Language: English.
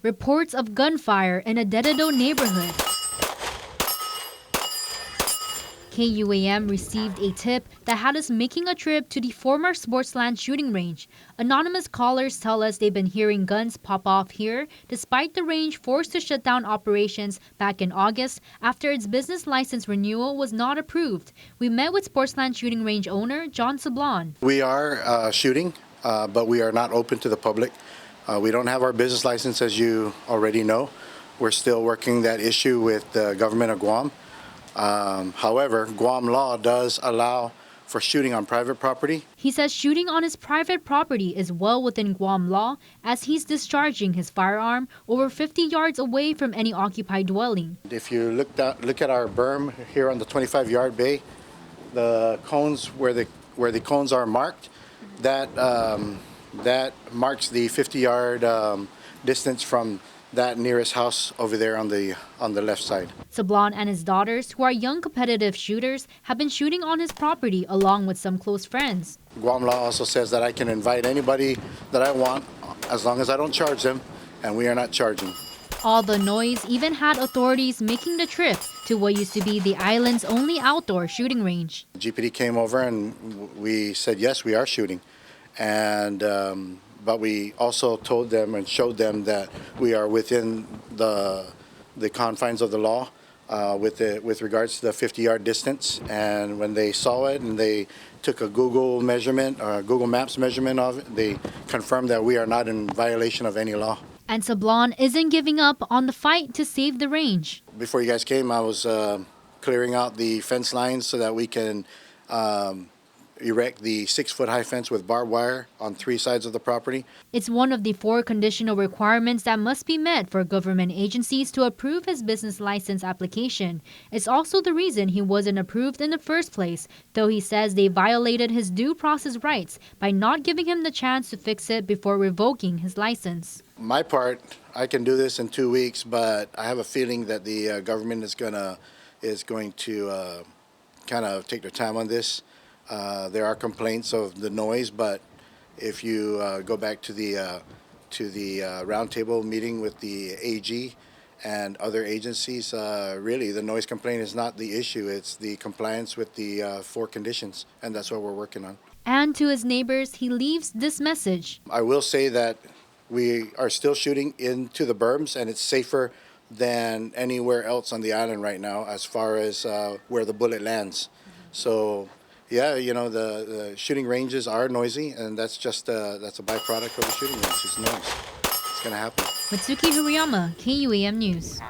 reports of gunfire in a Dededo neighborhood. KUAM received a tip that had us making a trip to the former Sportsland Shooting Range. Anonymous callers tell us they've been hearing guns pop off here, despite the range forced to shut down operations back in August after its business license renewal was not approved. We met with Sportsland Shooting Range owner John Sablon. We are shooting, but we are not open to the public. We don't have our business license, as you already know. We're still working that issue with the government of Guam. However, Guam law does allow for shooting on private property. He says shooting on his private property is well within Guam law, as he's discharging his firearm over 50 yards away from any occupied dwelling. If you look at our berm here on the 25-yard bay, the cones where the cones are marked, that marks the 50-yard distance from that nearest house over there on the left side. Sablon and his daughters, who are young competitive shooters, have been shooting on his property along with some close friends. Guam law also says that I can invite anybody that I want as long as I don't charge them, and we are not charging. All the noise even had authorities making the trip to what used to be the island's only outdoor shooting range. GPD came over and we said, yes, we are shooting. And but we also told them and showed them that we are within the confines of the law with regards to the 50-yard distance. And when they saw it and they took a Google measurement, or Google Maps measurement of it, they confirmed that we are not in violation of any law. And Sablon isn't giving up on the fight to save the range. Before you guys came, I was clearing out the fence lines so that we can erect the 6-foot high fence with barbed wire on 3 sides of the property. It's one of the 4 conditional requirements that must be met for government agencies to approve his business license application. It's also the reason he wasn't approved in the first place, though he says they violated his due process rights by not giving him the chance to fix it before revoking his license. My part, I can do this in 2 weeks, but I have a feeling that the government is going to kind of take their time on this. There are complaints of the noise, but if you go back to the roundtable meeting with the AG and other agencies, really the noise complaint is not the issue. It's the compliance with the 4 conditions, and that's what we're working on. And to his neighbors, he leaves this message. I will say that we are still shooting into the berms, and it's safer than anywhere else on the island right now as far as where the bullet lands. So yeah, you know, the shooting ranges are noisy, and that's a byproduct of the shooting range. It's noise. It's going to happen. Matsuki Hirayama, KUAM News.